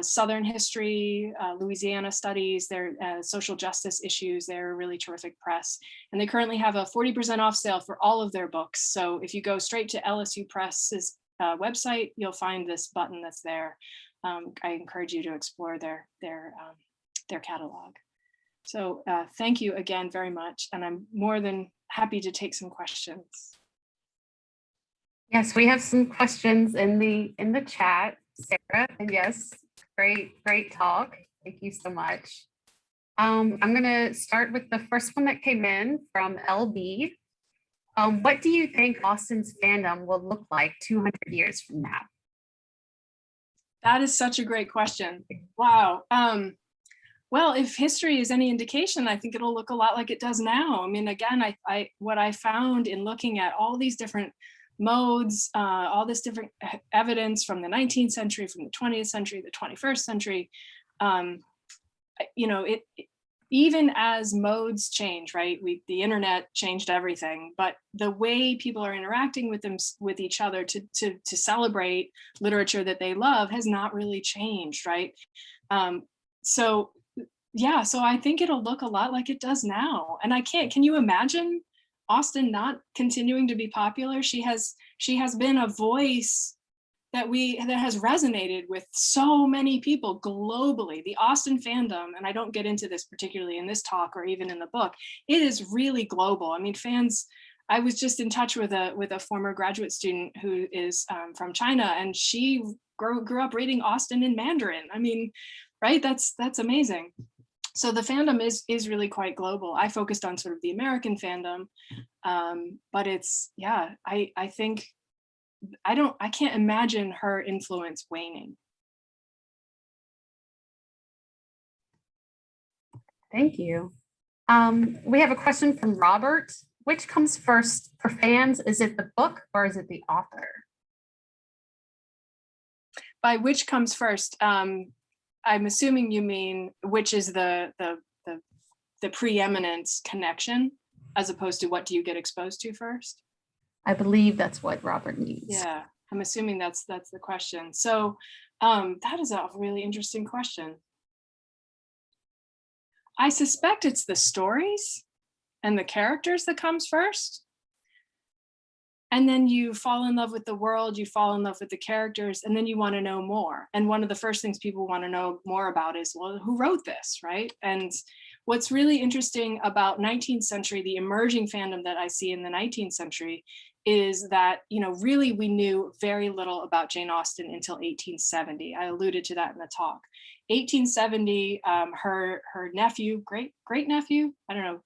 Southern history, Louisiana studies, their social justice issues. They're a really terrific press. And they currently have a 40% off sale for all of their books. So if you go straight to LSU Press's website, you'll find this button that's there. I encourage you to explore their catalog. So thank you again very much. And I'm more than happy to take some questions. Yes, we have some questions in the chat, Sarah, and yes, great talk. Thank you so much. I'm going to start with the first one that came in from LB. What do you think Austen's fandom will look like 200 years from now? That is such a great question. Wow. Well, if history is any indication, I think it'll look a lot like it does now. I mean, again, what I found in looking at all these different modes, all this different evidence from the 19th century, from the 20th century, the 21st century, even as modes change, right? The internet changed everything, but the way people are interacting with each other to celebrate literature that they love has not really changed, right? So I think it'll look a lot like it does now. And can you imagine Austen not continuing to be popular? She has been a voice that has resonated with so many people globally. The Austen fandom, and I don't get into this particularly in this talk or even in the book, it is really global. I mean, fans, I was just in touch with a former graduate student who is from China, and she grew up reading Austen in Mandarin. I mean, right? That's amazing. So the fandom is really quite global. I focused on sort of the American fandom, but it's, yeah, I think, I can't imagine her influence waning. Thank you. We have a question from Robert. Which comes first for fans? Is it the book or is it the author? By which comes first? I'm assuming you mean which is the preeminent connection, as opposed to what do you get exposed to first? I believe that's what Robert means. Yeah, I'm assuming that's the question. So that is a really interesting question. I suspect it's the stories and the characters that comes first. And then you fall in love with the world, you fall in love with the characters, and then you want to know more. And one of the first things people want to know more about is, well, who wrote this, right? And what's really interesting about 19th century, the emerging fandom that I see in the 19th century, is that, really we knew very little about Jane Austen until 1870. I alluded to that in the talk. 1870, her nephew, great nephew, I don't know,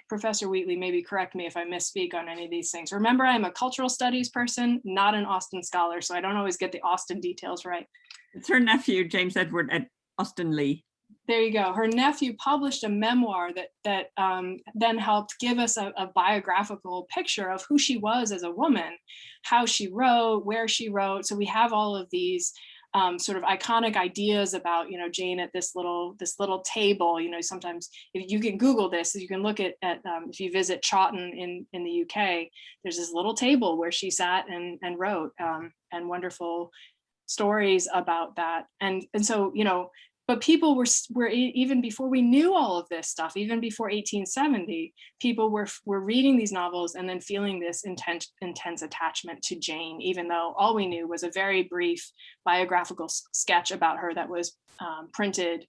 Professor Wheatley, maybe correct me if I misspeak on any of these things. Remember, I'm a cultural studies person, not an Austen scholar, so I don't always get the Austen details right. It's her nephew, James Edward Austen Lee. There you go. Her nephew published a memoir that then helped give us a biographical picture of who she was as a woman, how she wrote, where she wrote. So we have all of these sort of iconic ideas about, you know, Jane at this little table. You know, sometimes if you can Google this, you can look at if you visit Chawton in the UK, there's this little table where she sat and wrote, and wonderful stories about that. And so, you know, but people were even before we knew all of this stuff, even before 1870, people were reading these novels and then feeling this intense attachment to Jane, even though all we knew was a very brief biographical sketch about her that was printed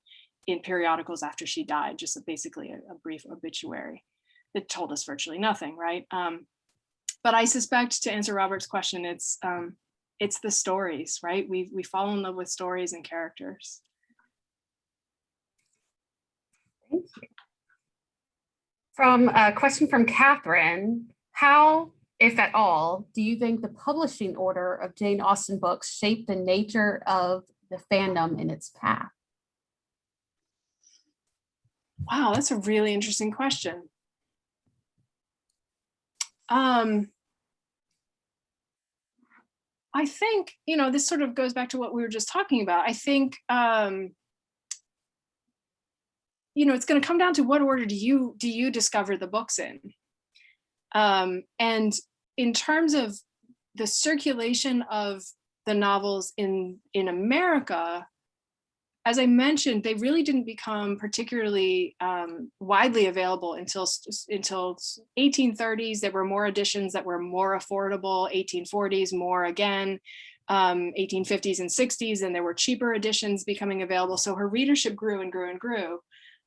in periodicals after she died, just basically a brief obituary that told us virtually nothing, right? But I suspect, to answer Robert's question, it's the stories, right? We fall in love with stories and characters. Thank you. From a question from Catherine, how, if at all, do you think the publishing order of Jane Austen books shaped the nature of the fandom in its path? Wow, that's a really interesting question. I think, you know, this sort of goes back to what we were just talking about. I think, you know, it's going to come down to what order do you discover the books in? And in terms of the circulation of the novels in America, as I mentioned, they really didn't become particularly widely available until 1830s. There were more editions that were more affordable, 1840s more again, 1850s and 60s, and there were cheaper editions becoming available. So her readership grew and grew and grew.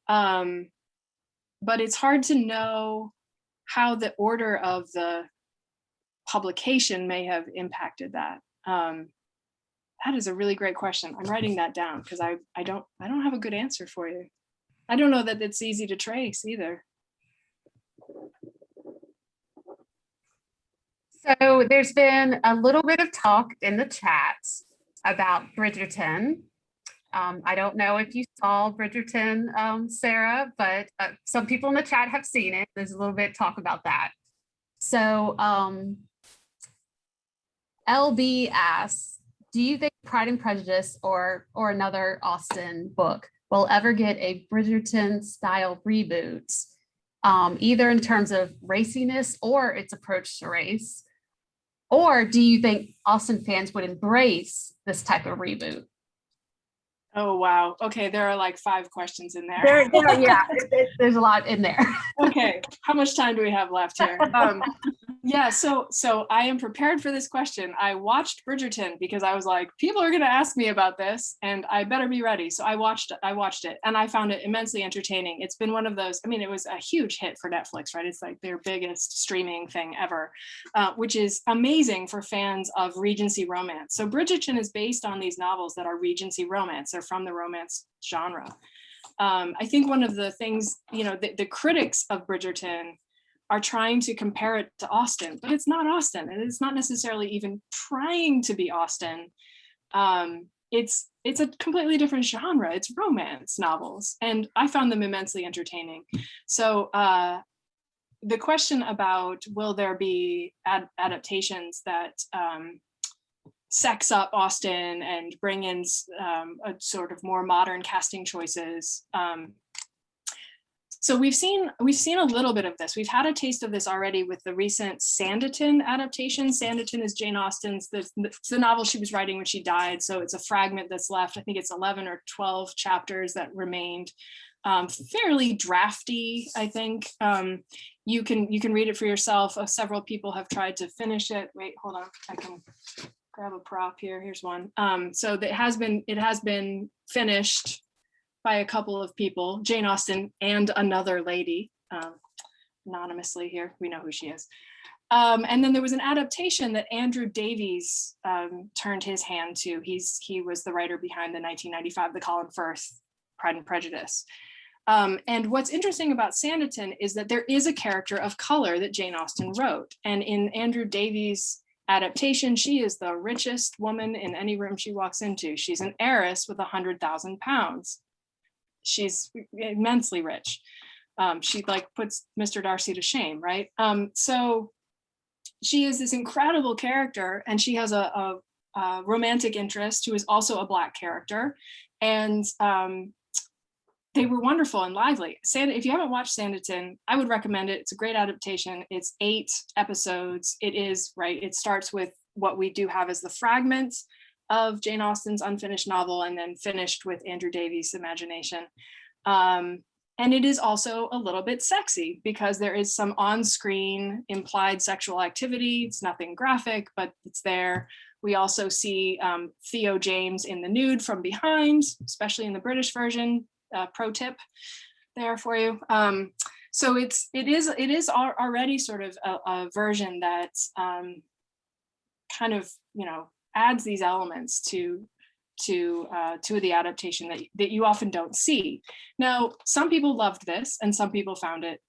But it's hard to know how the order of the publication may have impacted that. That is a really great question. I'm writing that down because I don't have a good answer for you. I don't know that it's easy to trace either. So there's been a little bit of talk in the chat about Bridgerton. I don't know if you saw Bridgerton, Sarah, but some people in the chat have seen it. There's a little bit of talk about that. So LB asks, do you think Pride and Prejudice or another Austen book will ever get a Bridgerton style reboot, either in terms of raciness or its approach to race? Or do you think Austen fans would embrace this type of reboot? Oh, wow. Okay, there are like 5 questions in there. Yeah, there's a lot in there. Okay, how much time do we have left here? Yeah, so I am prepared for this question. I watched Bridgerton because I was like, people are going to ask me about this and I better be ready. So I watched it and I found it immensely entertaining. It's been one of those, I mean, it was a huge hit for Netflix, right? It's like their biggest streaming thing ever, which is amazing for fans of Regency romance. So Bridgerton is based on these novels that are Regency romance. They're from the romance genre. I think one of the things, you know, the critics of Bridgerton are trying to compare it to Austen, but it's not Austen, and it's not necessarily even trying to be Austen. It's a completely different genre. It's romance novels, and I found them immensely entertaining. So the question about will there be adaptations that sex up Austen and bring in a sort of more modern casting choices. So we've seen a little bit of this. We've had a taste of this already with the recent Sanditon adaptation. Sanditon is Jane Austen's, the novel she was writing when she died. So it's a fragment that's left. I think it's 11 or 12 chapters that remained. Fairly drafty, I think. You can read it for yourself. Several people have tried to finish it. Wait, hold on. I can grab a prop here. Here's one. So it has been finished by a couple of people, Jane Austen and another lady, anonymously here. We know who she is. And then there was an adaptation that Andrew Davies turned his hand to. He was the writer behind the 1995, the Colin Firth Pride and Prejudice. And what's interesting about Sanditon is that there is a character of color that Jane Austen wrote. And in Andrew Davies' adaptation, she is the richest woman in any room she walks into. She's an heiress with 100,000 pounds. She's immensely rich. She like puts Mr. Darcy to shame, right? So she is this incredible character, and she has a romantic interest who is also a Black character. And they were wonderful and lively. If you haven't watched Sanditon, I would recommend it. It's a great adaptation. It's 8 episodes. It is, right, it starts with what we do have as the fragments of Jane Austen's unfinished novel, and then finished with Andrew Davies' imagination. And it is also a little bit sexy because there is some on-screen implied sexual activity. It's nothing graphic, but it's there. We also see Theo James in the nude from behind, especially in the British version. Pro tip there for you. So it is already sort of a version that kind of, you know, adds these elements to the adaptation that you often don't see. Now, some people loved this and some people found it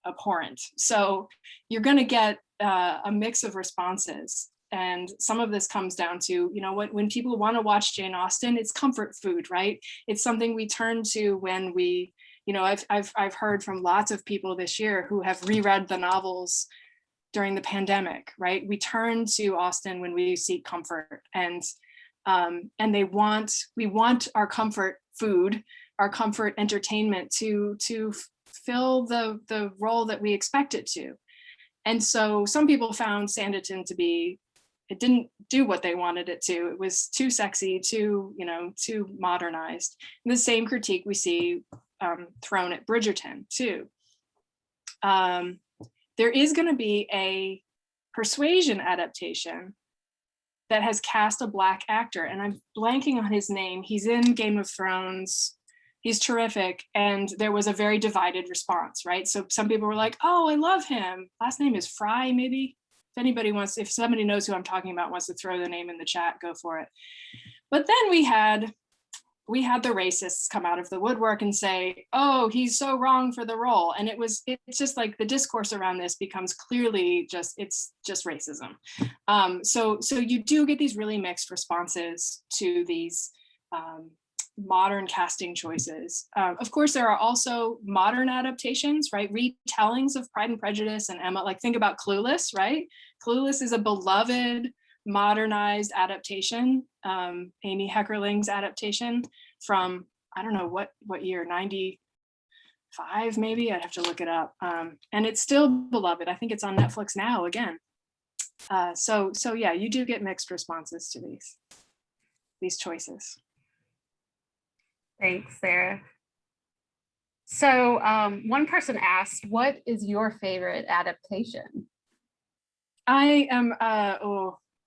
abhorrent. So you're going to get a mix of responses. And some of this comes down to, you know, when people want to watch Jane Austen, it's comfort food, right? It's something we turn to when we, you know, I've heard from lots of people this year who have reread the novels during the pandemic, right? We turn to Austen when we seek comfort, and we want our comfort food, our comfort entertainment to fill the role that we expect it to. And so some people found Sanditon to be, it didn't do what they wanted it to. It was too sexy, too modernized. And the same critique we see thrown at Bridgerton too. There is going to be a Persuasion adaptation that has cast a Black actor, and I'm blanking on his name. He's in Game of Thrones. He's terrific. And there was a very divided response, right? So some people were like, oh, I love him. Last name is Fry, maybe. If somebody knows who I'm talking about, wants to throw the name in the chat, go for it. But then we had the racists come out of the woodwork and say, oh, he's so wrong for the role. And it's just like the discourse around this becomes clearly it's just racism. So you do get these really mixed responses to these modern casting choices. Of course, there are also modern adaptations, right? Retellings of Pride and Prejudice and Emma, like think about Clueless, right? Clueless is a beloved modernized adaptation, Amy Heckerling's adaptation from, I don't know what year, 95 maybe, I'd have to look it up. And it's still beloved. I think it's on Netflix now again. So yeah, you do get mixed responses to these choices. Thanks, Sarah. So one person asked, what is your favorite adaptation? I am,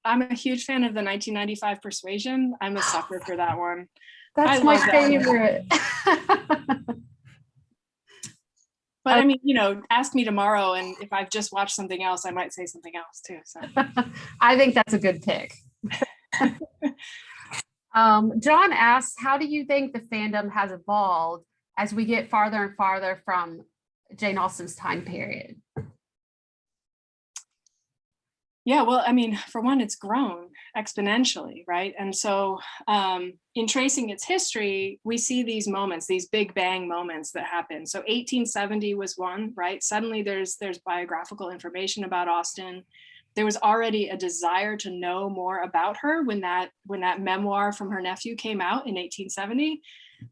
I'm a huge fan of the 1995 Persuasion. I'm a sucker for that one. That's my favorite. But I mean, you know, ask me tomorrow, and if I've just watched something else, I might say something else too. So I think that's a good pick. John asks, how do you think the fandom has evolved as we get farther and farther from Jane Austen's time period? Yeah, well, I mean, for one, it's grown exponentially, right? And so in tracing its history, we see these moments, these big bang moments that happen. So 1870 was one, right? Suddenly there's biographical information about Austen. There was already a desire to know more about her when that memoir from her nephew came out in 1870.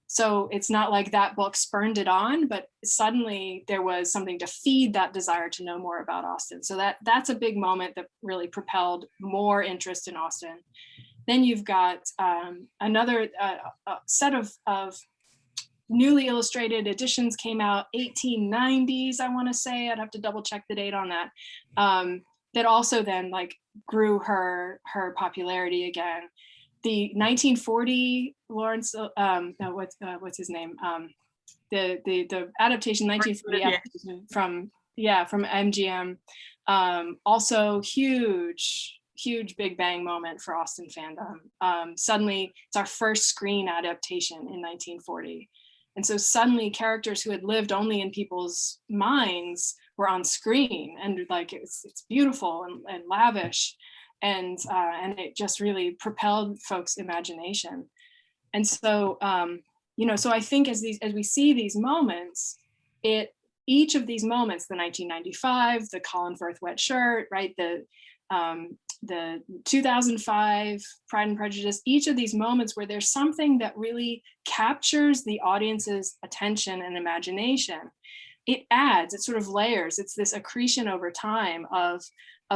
So it's not like that book spurned it on, but suddenly there was something to feed that desire to know more about Austen. So that's a big moment that really propelled more interest in Austen. Then you've got another set of newly illustrated editions came out 1890s, I want to say. I'd have to double check the date on that. That also then like grew her popularity again. The 1940 Lawrence, what's his name? The adaptation 1940 adaptation from MGM. Also huge big bang moment for Austen fandom. Suddenly it's our first screen adaptation in 1940. And so suddenly characters who had lived only in people's minds were on screen, and like it's beautiful and lavish, and it just really propelled folks' imagination. And so so I think as we see these moments, each of these moments, the 1995, the Colin Firth wet shirt, right, the 2005 Pride and Prejudice, each of these moments where there's something that really captures the audience's attention and imagination, it sort of layers. It's this accretion over time of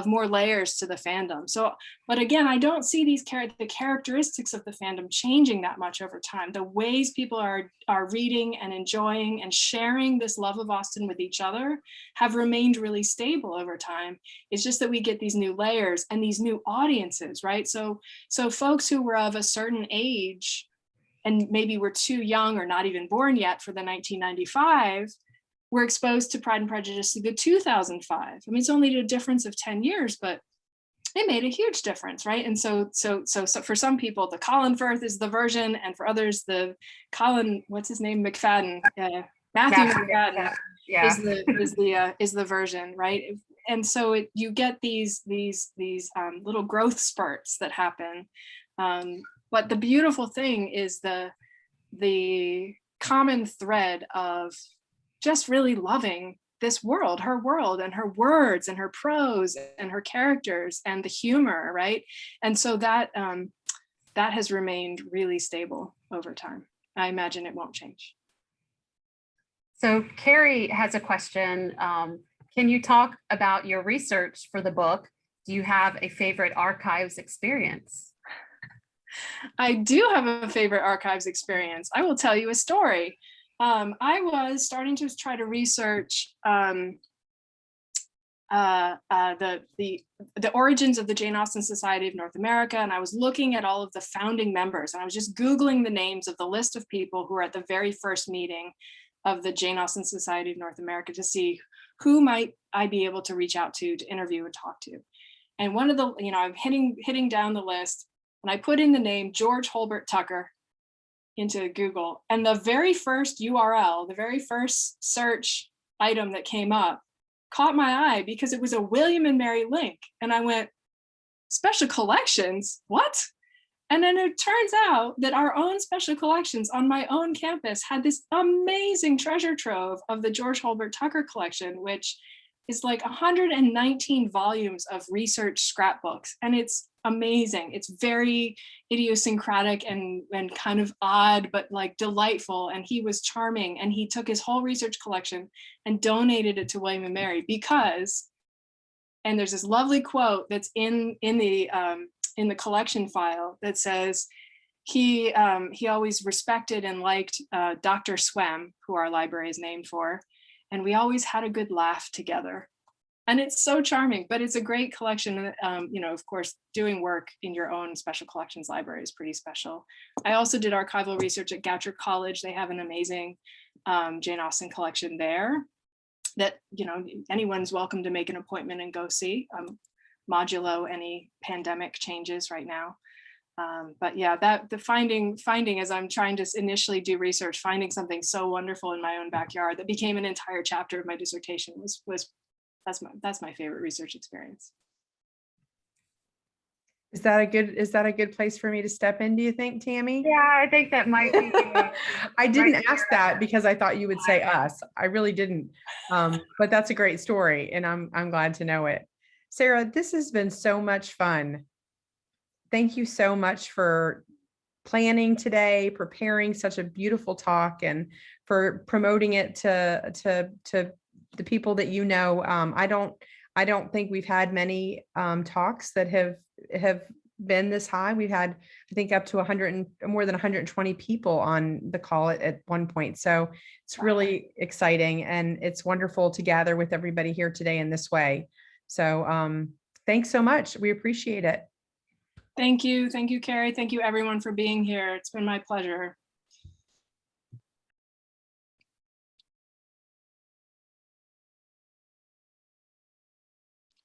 more layers to the fandom. So, but again, I don't see the characteristics of the fandom changing that much over time. The ways people are reading and enjoying and sharing this love of Austen with each other have remained really stable over time. It's just that we get these new layers and these new audiences, right? So folks who were of a certain age and maybe were too young or not even born yet for the 1995, were exposed to Pride and Prejudice through the 2005. I mean, it's only a difference of 10 years, but it made a huge difference, right? And so for some people, the Colin Firth is the version, and for others, the Colin, what's his name, McFadden, Matthew McFadden is the version, right? And so you get these little growth spurts that happen. But the beautiful thing is the common thread of just really loving this world, her world, and her words and her prose and her characters and the humor, right? And so that has remained really stable over time. I imagine it won't change. So Carrie has a question. Can you talk about your research for the book? Do you have a favorite archives experience? I do have a favorite archives experience. I will tell you a story. I was starting to try to research the origins of the Jane Austen Society of North America, and I was looking at all of the founding members, and I was just Googling the names of the list of people who were at the very first meeting of the Jane Austen Society of North America to see who might I be able to reach out to interview and talk to. And one of the, I'm hitting down the list, and I put in the name George Holbert Tucker into Google, and the very first URL, the very first search item that came up caught my eye because it was a William and Mary link. And I went, special collections, what? And then it turns out that our own special collections on my own campus had this amazing treasure trove of the George Holbert Tucker collection, which is like 119 volumes of research scrapbooks. And it's amazing. It's very idiosyncratic and kind of odd, but like delightful. And he was charming. And he took his whole research collection and donated it to William and Mary because, and there's this lovely quote that's in the collection file that says, he always respected and liked Dr. Swem, who our library is named for, and we always had a good laugh together. And it's so charming, but it's a great collection. Of course, doing work in your own special collections library is pretty special. I also did archival research at Goucher College. They have an amazing Jane Austen collection there that, anyone's welcome to make an appointment and go see, modulo any pandemic changes right now. But yeah, that the finding as I'm trying to initially do research, finding something so wonderful in my own backyard that became an entire chapter of my dissertation that's my favorite research experience. Is that a good place for me to step in, do you think, Tammy? Yeah, I think that might be. I didn't ask that because I thought you would say us. I really didn't. But that's a great story, and I'm glad to know it. Sarah, this has been so much fun. Thank you so much for planning today, preparing such a beautiful talk, and for promoting it to the people that you know. I don't think we've had many talks that have been this high. We've had, I think, up to more than 120 people on the call at one point. So it's really exciting, and it's wonderful to gather with everybody here today in this way. So thanks so much. We appreciate it. Thank you, Carrie. Thank you, everyone, for being here. It's been my pleasure.